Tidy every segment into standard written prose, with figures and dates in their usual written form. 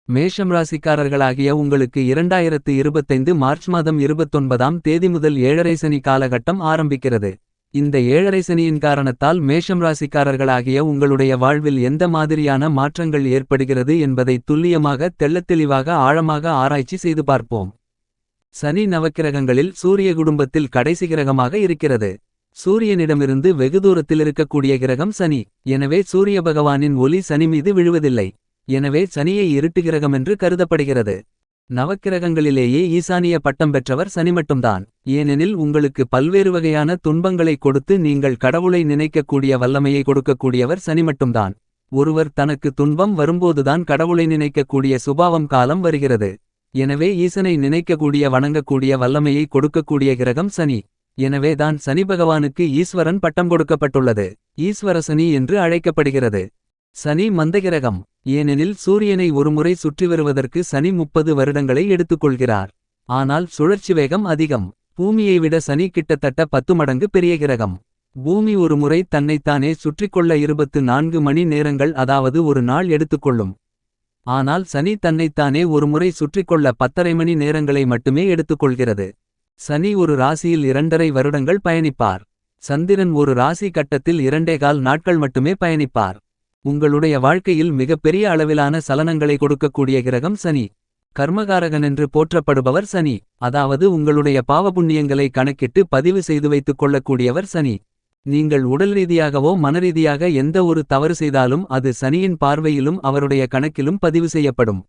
மேஷம் ராசிக்காரர்களாகிய உங்களுக்கு 2025 மார்ச் மாதம் 29ஆம் தேதி முதல் ஏழரை சனி காலகட்டம் ஆரம்பிக்கிறது. இந்த ஏழரை சனியின் காரணத்தால் மேஷம் ராசிக்காரர்களாகிய உங்களுடைய வாழ்வில் எந்த மாதிரியான மாற்றங்கள் ஏற்படுகிறது என்பதை துல்லியமாக தெள்ளத்தெளிவாக ஆழமாக ஆராய்ச்சி செய்து பார்ப்போம். சனி நவக்கிரகங்களில் சூரிய குடும்பத்தில் கடைசி கிரகமாக இருக்கிறது. சூரியனிடமிருந்து வெகு தூரத்தில் இருக்கக்கூடிய கிரகம் சனி. எனவே சூரிய பகவானின் ஒளி சனி மீது விழுவதில்லை. எனவே சனியை இருட்டு கிரகம் என்று கருதப்படுகிறது. நவக்கிரகங்களிலேயே ஈசானிய பட்டம் பெற்றவர் சனி மட்டும்தான். ஏனெனில் உங்களுக்கு பல்வேறு வகையான துன்பங்களை கொடுத்து நீங்கள் கடவுளை நினைக்கக்கூடிய வல்லமையை கொடுக்கக்கூடியவர் சனி மட்டும்தான். ஒருவர் தனக்கு துன்பம் வரும்போதுதான் கடவுளை நினைக்கக்கூடிய சுபாவம் காலம் வருகிறது. எனவே ஈசனை நினைக்கக்கூடிய வணங்கக்கூடிய வல்லமையை கொடுக்கக்கூடிய கிரகம் சனி. எனவே தான் சனி பகவானுக்கு ஈஸ்வரன் பட்டம் கொடுக்கப்பட்டுள்ளது. ஈஸ்வர சனி என்று அழைக்கப்படுகிறது. சனி மந்தகிரகம். ஏனெனில் சூரியனை ஒருமுறை சுற்றி வருவதற்கு சனி 30 வருடங்களை எடுத்துக்கொள்கிறார். ஆனால் சுழற்சி வேகம் அதிகம். பூமியை விட சனி கிட்டத்தட்ட 10 மடங்கு பெரிய கிரகம். பூமி ஒருமுறை தன்னைத்தானே சுற்றிக்கொள்ள 24 மணி நேரங்கள், அதாவது ஒரு நாள் எடுத்துக்கொள்ளும். ஆனால் சனி தன்னைத்தானே ஒருமுறை சுற்றிக்கொள்ள 10.5 மணி நேரங்களை மட்டுமே எடுத்துக்கொள்கிறது. சனி ஒரு ராசியில் 2.5 வருடங்கள் பயணிப்பார். சந்திரன் ஒரு ராசி கட்டத்தில் 2.25 நாட்கள் மட்டுமே பயணிப்பார். உங்களுடைய வாழ்க்கையில் மிகப்பெரிய அளவிலான சலனங்களை கொடுக்கக்கூடிய கிரகம் சனி. கர்மகாரகன் என்று போற்றப்படுபவர் சனி. அதாவது உங்களுடைய பாவபுண்ணியங்களை கணக்கிட்டு பதிவு செய்து வைத்துக் கொள்ளக்கூடியவர் சனி. நீங்கள் உடல் ரீதியாகவோ மனரீதியாக எந்த ஒரு தவறு செய்தாலும் அது சனியின் பார்வையிலும் அவருடைய கணக்கிலும் பதிவு செய்யப்படும்.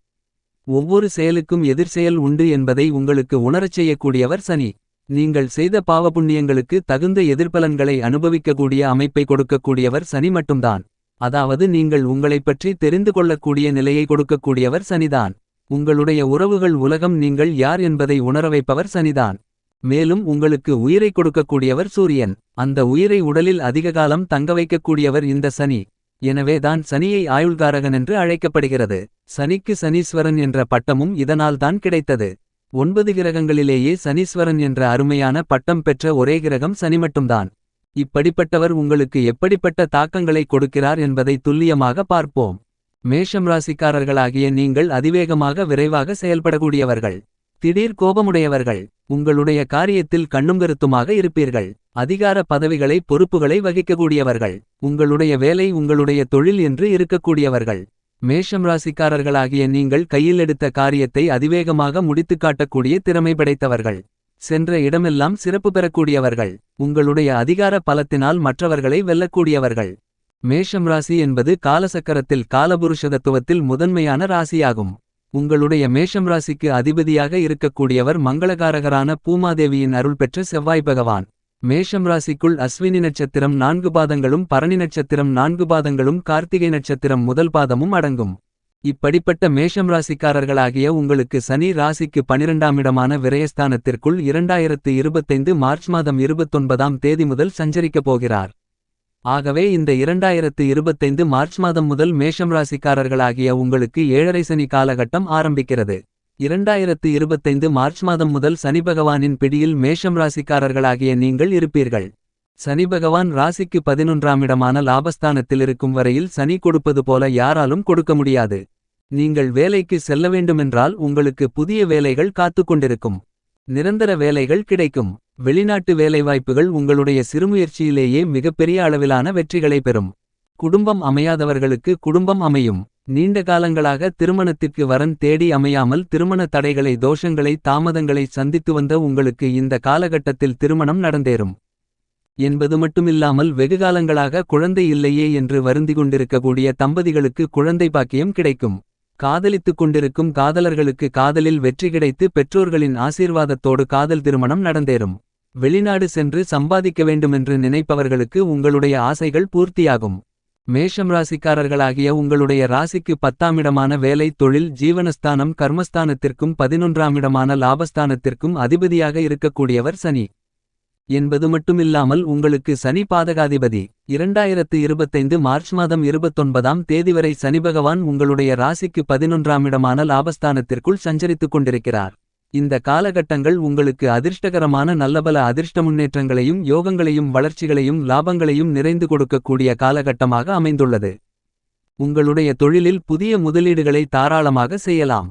ஒவ்வொரு செயலுக்கும் எதிர்செயல் உண்டு என்பதை உங்களுக்கு உணரச் செய்யக்கூடியவர் சனி. நீங்கள் செய்த பாவபுண்ணியங்களுக்கு தகுந்த எதிர்பலன்களை அனுபவிக்கக்கூடிய அமைப்பை கொடுக்கக்கூடியவர் சனி மட்டும்தான். அதாவது நீங்கள் உங்களைப் பற்றி தெரிந்து கொள்ளக்கூடிய நிலையை கொடுக்கக்கூடியவர் சனிதான். உங்களுடைய உறவுகள் உலகம் நீங்கள் யார் என்பதை உணர வைப்பவர் சனிதான். மேலும் உங்களுக்கு உயிரை கொடுக்கக்கூடியவர் சூரியன். அந்த உயிரை உடலில் அதிக காலம் தங்க வைக்கக்கூடியவர் இந்த சனி. எனவே தான் சனியை ஆயுள்காரகன் என்று அழைக்கப்படுகிறது. சனிக்கு சனீஸ்வரன் என்ற பட்டமும் இதனால் தான் கிடைத்தது. 9 கிரகங்களிலேயே சனீஸ்வரன் என்ற அருமையான பட்டம் பெற்ற ஒரே கிரகம் சனி மட்டும்தான். இப்படிப்பட்டவர் உங்களுக்கு எப்படிப்பட்ட தாக்கங்களை கொடுக்கிறார் என்பதை துல்லியமாக பார்ப்போம். மேஷம் ராசிக்காரர்களாகிய நீங்கள் அதிவேகமாக விரைவாக செயல்படக்கூடியவர்கள். திடீர் கோபமுடையவர்கள். உங்களுடைய காரியத்தில் கண்ணும் கருத்துமாக இருப்பீர்கள். அதிகார பதவிகளை பொறுப்புகளை வகிக்கக்கூடியவர்கள். உங்களுடைய வேலை உங்களுடைய தொழில் என்று இருக்கக்கூடியவர்கள். மேஷம் ராசிக்காரர்களாகிய நீங்கள் கையில் எடுத்த காரியத்தை அதிவேகமாக முடித்துக் காட்டக்கூடிய திறமை படைத்தவர்கள். சென்ற இடமெல்லாம் சிறப்பு பெறக்கூடியவர்கள். உங்களுடைய அதிகார பலத்தினால் மற்றவர்களை வெல்லக்கூடியவர்கள். மேஷம் ராசி என்பது காலசக்கரத்தில் காலபுருஷதத்துவத்தில் முதன்மையான ராசியாகும். உங்களுடைய மேஷம் ராசிக்கு அதிபதியாக இருக்கக்கூடியவர் மங்களகாரகரான பூமாதேவியின் அருள் பெற்ற செவ்வாய் பகவான். மேஷம் ராசிக்குள் அஸ்வினி நட்சத்திரம் 4 பாதங்களும் பரணி நட்சத்திரம் 4 பாதங்களும் கார்த்திகை நட்சத்திரம் முதல் பாதமும் அடங்கும். இப்படிப்பட்ட மேஷம் ராசிக்காரர்களாகிய உங்களுக்கு சனி ராசிக்கு 12ஆம் இடமான விரயஸ்தானத்திற்குள் 2025 மார்ச் மாதம் 29ஆம் தேதி முதல் சஞ்சரிக்கப் போகிறார். ஆகவே இந்த 2025 மார்ச் மாதம் முதல் மேஷம் ராசிக்காரர்களாகிய உங்களுக்கு ஏழரை சனி காலகட்டம் ஆரம்பிக்கிறது. 2025 மார்ச் மாதம் முதல் சனி பகவானின் பிடியில் மேஷம் ராசிக்காரர்களாகிய நீங்கள் இருப்பீர்கள். சனி பகவான் ராசிக்கு 11ஆம் இடமான லாபஸ்தானத்தில் இருக்கும் வரையில் சனி கொடுப்பது போல யாராலும் கொடுக்க முடியாது. நீங்கள் வேலைக்கு செல்ல வேண்டுமென்றால் உங்களுக்கு புதிய வேலைகள் காத்து கொண்டிருக்கும். நிரந்தர வேலைகள் கிடைக்கும். வெளிநாட்டு வேலைவாய்ப்புகள் உங்களுடைய சிறுமுயற்சியிலேயே மிகப்பெரிய அளவிலான வெற்றிகளை பெறும். குடும்பம் அமையாதவர்களுக்கு குடும்பம் அமையும். நீண்ட காலங்களாக திருமணத்திற்கு வரன் தேடி அமையாமல் திருமண தடைகளை தோஷங்களை தாமதங்களை சந்தித்து வந்த உங்களுக்கு இந்த காலகட்டத்தில் திருமணம் நடந்தேறும் என்பது மட்டுமில்லாமல் வெகுகாலங்களாக குழந்தை இல்லையே என்று வருந்தி கொண்டிருக்கக்கூடிய தம்பதிகளுக்கு குழந்தை பாக்கியம் கிடைக்கும். காதலித்துக் கொண்டிருக்கும் காதலர்களுக்கு காதலில் வெற்றி கிடைத்து பெற்றோர்களின் ஆசீர்வாதத்தோடு காதல் திருமணம் நடந்தேறும். வெளிநாடு சென்று சம்பாதிக்க வேண்டுமென்று நினைப்பவர்களுக்கு உங்களுடைய ஆசைகள் பூர்த்தியாகும். மேஷம் ராசிக்காரர்களாகிய உங்களுடைய ராசிக்கு 10ஆம் இடமான வேலை தொழில் ஜீவனஸ்தானம் கர்மஸ்தானத்திற்கும் 11ஆம் இடமான லாபஸ்தானத்திற்கும் அதிபதியாக இருக்கக்கூடியவர் சனி என்பது மட்டுமில்லாமல் உங்களுக்கு சனி பாதகாதிபதி. 2025 மார்ச் மாதம் 29ஆம் தேதி வரை சனி பகவான் உங்களுடைய ராசிக்கு 11ஆம் இடமான லாபஸ்தானத்திற்குள் சஞ்சரித்துக் கொண்டிருக்கிறார். இந்த காலகட்டங்கள் உங்களுக்கு அதிர்ஷ்டகரமான நல்லபல அதிர்ஷ்ட முன்னேற்றங்களையும் யோகங்களையும் வளர்ச்சிகளையும் லாபங்களையும் நிறைந்து கொடுக்கக்கூடிய காலகட்டமாக அமைந்துள்ளது. உங்களுடைய தொழிலில் புதிய முதலீடுகளை தாராளமாக செய்யலாம்.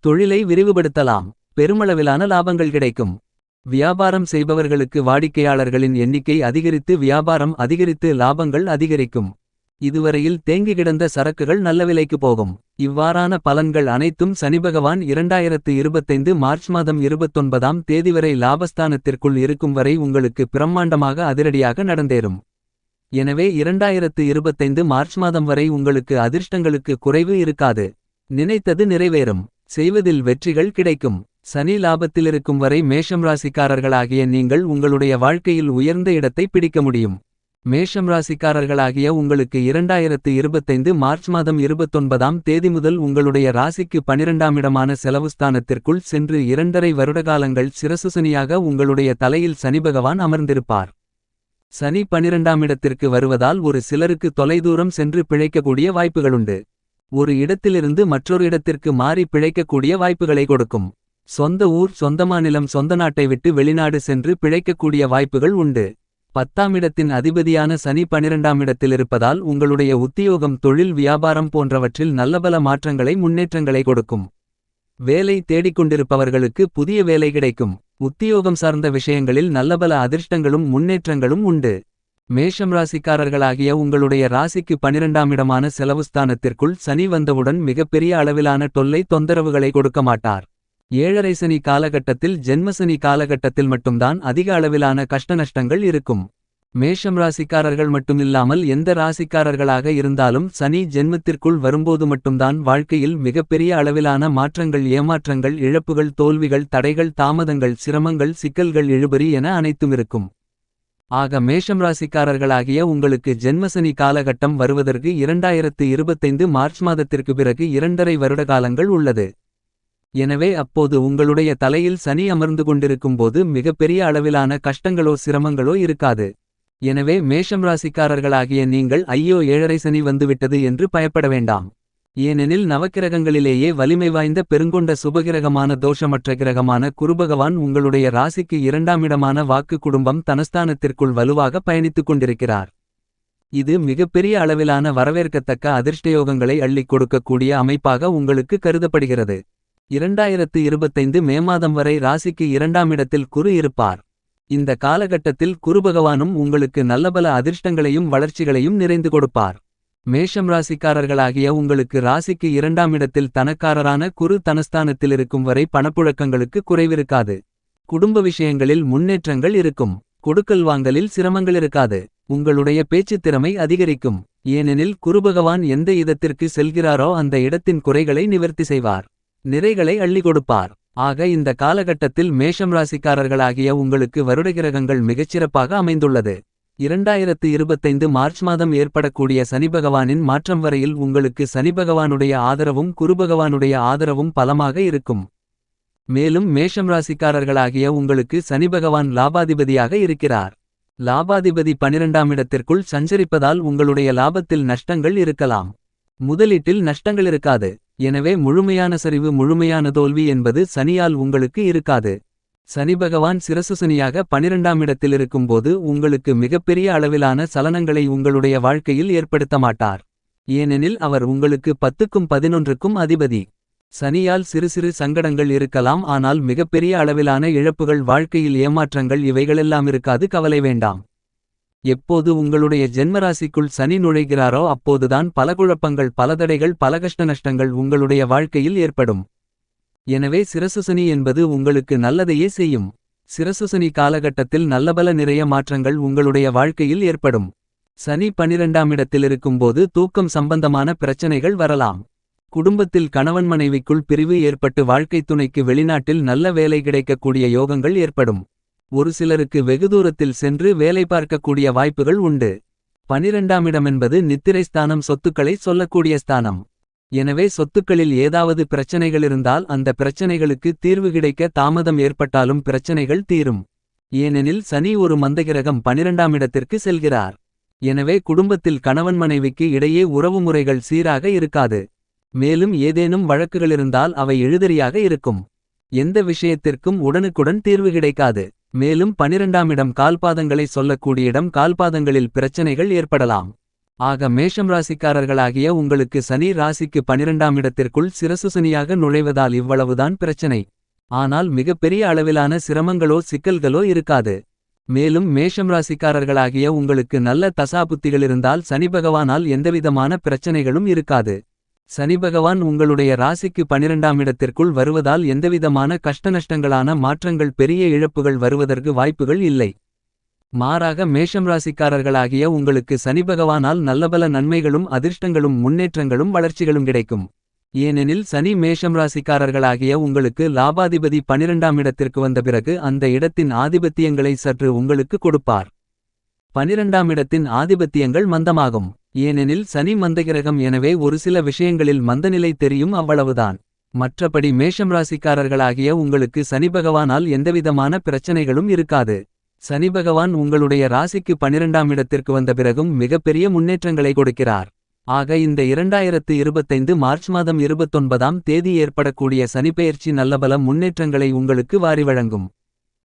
தொழிலை விரிவுபடுத்தலாம். பெருமளவிலான லாபங்கள் கிடைக்கும். வியாபாரம் செய்பவர்களுக்கு வாடிக்கையாளர்களின் எண்ணிக்கை அதிகரித்து வியாபாரம் அதிகரித்து லாபங்கள் அதிகரிக்கும். இதுவரையில் தேங்கி கிடந்த சரக்குகள் நல்ல விலைக்கு போகும். இவ்வாறான பலன்கள் அனைத்தும் சனிபகவான் 2025 மார்ச் மாதம் 29ஆம் தேதி வரை லாபஸ்தானத்திற்குள் இருக்கும் வரை உங்களுக்கு பிரம்மாண்டமாக அதிரடியாக நடந்தேறும். எனவே 2025 மார்ச் மாதம் வரை உங்களுக்கு அதிர்ஷ்டங்களுக்கு குறைவு இருக்காது. நினைத்தது நிறைவேறும். செய்வதில் வெற்றிகள் கிடைக்கும். சனி லாபத்திலிருக்கும் வரை மேஷம் ராசிக்காரர்களாகிய நீங்கள் உங்களுடைய வாழ்க்கையில் உயர்ந்த இடத்தை பிடிக்க முடியும். மேஷம் ராசிக்காரர்களாகிய உங்களுக்கு 2025 மார்ச் மாதம் 29ஆம் தேதி முதல் உங்களுடைய ராசிக்கு 12ஆம் இடமான செலவுஸ்தானத்திற்குள் சென்று 2.5 வருடகாலங்கள் சிரசுசனியாக உங்களுடைய தலையில் சனிபகவான் அமர்ந்திருப்பார். சனி 12ஆம் இடத்திற்கு வருவதால் ஒரு சிலருக்கு தொலைதூரம் சென்று பிழைக்கக்கூடிய வாய்ப்புகளுண்டு. ஒரு இடத்திலிருந்து மற்றொரு இடத்திற்கு மாறி பிழைக்கக்கூடிய வாய்ப்புகளை கொடுக்கும். சொந்த ஊர் சொந்த மாநிலம் சொந்த நாட்டை விட்டு வெளிநாடு சென்று பிழைக்கக்கூடிய வாய்ப்புகள் உண்டு. 10ஆம் இடத்தின் அதிபதியான சனி 12ஆம் இடத்திலிருப்பதால் உங்களுடைய உத்தியோகம் தொழில் வியாபாரம் போன்றவற்றில் நல்லபல மாற்றங்களை முன்னேற்றங்களை கொடுக்கும். வேலை தேடிக்கொண்டிருப்பவர்களுக்கு புதிய வேலை கிடைக்கும். உத்தியோகம் சார்ந்த விஷயங்களில் நல்லபல அதிர்ஷ்டங்களும் முன்னேற்றங்களும் உண்டு. மேஷம் ராசிக்காரர்களாகிய உங்களுடைய ராசிக்கு 12ஆம் இடமான செலவுஸ்தானத்திற்குள் சனி வந்தவுடன் மிகப்பெரிய அளவிலான தொல்லை தொந்தரவுகளை கொடுக்க மாட்டார். 7.5 சனி காலகட்டத்தில் ஜென்மசனி காலகட்டத்தில் மட்டும்தான் அதிக அளவிலான கஷ்டநஷ்டங்கள் இருக்கும். மேஷம் ராசிக்காரர்கள் மட்டுமில்லாமல் எந்த ராசிக்காரர்களாக இருந்தாலும் சனி ஜென்மத்திற்குள் வரும்போது மட்டும்தான் வாழ்க்கையில் மிகப்பெரிய அளவிலான மாற்றங்கள் ஏமாற்றங்கள் இழப்புகள் தோல்விகள் தடைகள் தாமதங்கள் சிரமங்கள் சிக்கல்கள் இழுபறி என அனைத்தும் இருக்கும். ஆக மேஷம் ராசிக்காரர்களாகிய உங்களுக்கு ஜென்மசனி காலகட்டம் வருவதற்கு 2025 மார்ச் மாதத்திற்கு பிறகு 2.5 வருடகாலங்கள் உள்ளது. எனவே அப்போது உங்களுடைய தலையில் சனி அமர்ந்து கொண்டிருக்கும்போது மிகப்பெரிய அளவிலான கஷ்டங்களோ சிரமங்களோ இருக்காது. எனவே மேஷம் ராசிக்காரர்களாகிய நீங்கள் ஐயோ 7.5 சனி வந்துவிட்டது என்று பயப்பட வேண்டாம். ஏனெனில் நவக்கிரகங்களிலேயே வலிமை வாய்ந்த பெருங்கொண்ட சுபகிரகமான தோஷமற்ற கிரகமான குருபகவான் உங்களுடைய ராசிக்கு 2ஆம் இடமான வாக்கு குடும்பம் தனஸ்தானத்திற்குள் வலுவாக பயணித்துக் கொண்டிருக்கிறார். இது மிகப்பெரிய அளவிலான வரவேற்கத்தக்க அதிர்ஷ்டயோகங்களை அள்ளிக் கொடுக்கக்கூடிய அமைப்பாக உங்களுக்கு கருதப்படுகிறது. 2025 மே மாதம் வரை ராசிக்கு 2ஆம் இடத்தில் குரு இருப்பார். இந்த காலகட்டத்தில் குருபகவானும் உங்களுக்கு நல்லபல அதிர்ஷ்டங்களையும் வளர்ச்சிகளையும் நிறைந்து கொடுப்பார். மேஷம் ராசிக்காரர்களாகிய உங்களுக்கு ராசிக்கு 2ஆம் இடத்தில் தனக்காரரான குரு தனஸ்தானத்தில் இருக்கும் வரை பணப்புழக்கங்களுக்கு குறைவிருக்காது. குடும்ப விஷயங்களில் முன்னேற்றங்கள் இருக்கும். கொடுக்கல் வாங்கலில் சிரமங்கள் இருக்காது. உங்களுடைய பேச்சுத் திறமை அதிகரிக்கும். ஏனெனில் குருபகவான் எந்த இடத்திற்கு செல்கிறாரோ அந்த இடத்தின் குறைகளை நிவர்த்தி செய்வார். நிறைகளை அள்ளி கொடுப்பார். ஆக இந்த காலகட்டத்தில் மேஷம் ராசிக்காரர்களாகிய உங்களுக்கு வருடகிரகங்கள் மிகச்சிறப்பாக அமைந்துள்ளது. 2025 மார்ச் மாதம் ஏற்படக்கூடிய சனிபகவானின் மாற்றம் வரையில் உங்களுக்கு சனிபகவானுடைய ஆதரவும் குருபகவானுடைய ஆதரவும் பலமாக இருக்கும். மேலும் மேஷம் ராசிக்காரர்களாகிய உங்களுக்கு சனிபகவான் லாபாதிபதியாக இருக்கிறார். லாபாதிபதி 12ஆம் இடத்திற்குள் சஞ்சரிப்பதால் உங்களுடைய லாபத்தில் நஷ்டங்கள் இருக்கலாம். முதலீட்டில் நஷ்டங்கள் இருக்காது. எனவே முழுமையான சரிவு முழுமையான தோல்வி என்பது சனியால் உங்களுக்கு இருக்காது. சனிபகவான் சிரசுசனியாக 12ஆம் இடத்தில் இருக்கும்போது உங்களுக்கு மிகப்பெரிய அளவிலான சலனங்களை உங்களுடைய வாழ்க்கையில் ஏற்படுத்த மாட்டார். ஏனெனில் அவர் உங்களுக்கு 10க்கும் 11க்கும் அதிபதி. சனியால் சிறு சிறு சங்கடங்கள் இருக்கலாம். ஆனால் மிகப்பெரிய அளவிலான இழப்புகள் வாழ்க்கையில் ஏமாற்றங்கள் இவைகளெல்லாம் இருக்காது. கவலை வேண்டாம். எப்போது உங்களுடைய ஜென்மராசிக்குள் சனி நுழைகிறாரோ அப்போதுதான் பல குழப்பங்கள் பல தடைகள் பல கஷ்டநஷ்டங்கள் உங்களுடைய வாழ்க்கையில் ஏற்படும். எனவே சிரசுசனி என்பது உங்களுக்கு நல்லதையே செய்யும். சிரசுசனி காலகட்டத்தில் நல்லபல நிறைய மாற்றங்கள் உங்களுடைய வாழ்க்கையில் ஏற்படும். சனி 12ஆம் இடத்தில் இருக்கும்போது தூக்கம் சம்பந்தமான பிரச்சனைகள் வரலாம். குடும்பத்தில் கணவன் மனைவிக்குள் பிரிவு ஏற்பட்டு வாழ்க்கைத் துணைக்கு வெளிநாட்டில் நல்ல வேலை கிடைக்கக்கூடிய யோகங்கள் ஏற்படும். ஒரு சிலருக்கு வெகு தூரத்தில் சென்று வேலை பார்க்கக்கூடிய வாய்ப்புகள் உண்டு. 12ஆம் இடமென்பது நித்திரை ஸ்தானம், சொத்துக்களை சொல்லக்கூடிய ஸ்தானம். எனவே சொத்துக்களில் ஏதாவது பிரச்சனைகளிருந்தால் அந்த பிரச்சனைகளுக்கு தீர்வு கிடைக்க தாமதம் ஏற்பட்டாலும் பிரச்சனைகள் தீரும். ஏனெனில் சனி ஒரு மந்தகிரகம் 12ஆம் இடத்திற்கு செல்கிறார். எனவே குடும்பத்தில் கணவன் மனைவிக்கு இடையே உறவுமுறைகள் சீராக இருக்காது. மேலும் ஏதேனும் வழக்குகளிருந்தால் அவை எழுதறியாக இருக்கும். எந்த விஷயத்திற்கும் உடனுக்குடன் தீர்வு கிடைக்காது. மேலும் 12ஆம் இடம் கால்பாதங்களை சொல்லக்கூடிய இடம். கால்பாதங்களில் பிரச்சனைகள் ஏற்படலாம். ஆக மேஷம் ராசிக்காரர்களாகிய உங்களுக்கு சனி ராசிக்கு 12ஆம் இடத்திற்குள் சிரசுசனியாக நுழைவதால் இவ்வளவுதான் பிரச்சனை. ஆனால் மிகப்பெரிய அளவிலான சிரமங்களோ சிக்கல்களோ இருக்காது. மேலும் மேஷம் ராசிக்காரர்களாகிய உங்களுக்கு நல்ல தசாபுத்திகளிருந்தால் சனிபகவானால் எந்தவிதமான பிரச்சனைகளும் இருக்காது. சனிபகவான் உங்களுடைய ராசிக்கு 12ஆம் இடத்திற்குள் வருவதால் எந்தவிதமான கஷ்டநஷ்டங்களான மாற்றங்கள் பெரிய இழப்புகள் வருவதற்கு வாய்ப்புகள் இல்லை. மாறாக மேஷம் ராசிக்காரர்களாகிய உங்களுக்கு சனிபகவானால் நல்லபல நன்மைகளும் அதிர்ஷ்டங்களும் முன்னேற்றங்களும் வளர்ச்சிகளும் கிடைக்கும். ஏனெனில் சனி மேஷம் ராசிக்காரர்களாகிய உங்களுக்கு லாபாதிபதி 12ஆம் இடத்திற்கு வந்த பிறகு அந்த இடத்தின் ஆதிபத்தியங்களை சற்று உங்களுக்கு கொடுப்பார். 12ஆம் இடத்தின் ஆதிபத்தியங்கள் மந்தமாகும். ஏனெனில் சனி மந்தகிரகம், எனவே ஒரு சில விஷயங்களில் மந்தநிலை தெரியும், அவ்வளவுதான். மற்றபடி மேஷம் ராசிக்காரர்களாகிய உங்களுக்கு சனிபகவானால் எந்தவிதமான பிரச்சனைகளும் இருக்காது. சனிபகவான் உங்களுடைய ராசிக்கு 12ஆம் இடத்திற்கு வந்த பிறகும் மிகப்பெரிய முன்னேற்றங்களை கொடுக்கிறார். ஆக இந்த 2025 மார்ச் மாதம் 29ஆம் தேதி ஏற்படக்கூடிய சனிப்பெயர்ச்சி நல்லபல முன்னேற்றங்களை உங்களுக்கு வாரி வழங்கும்.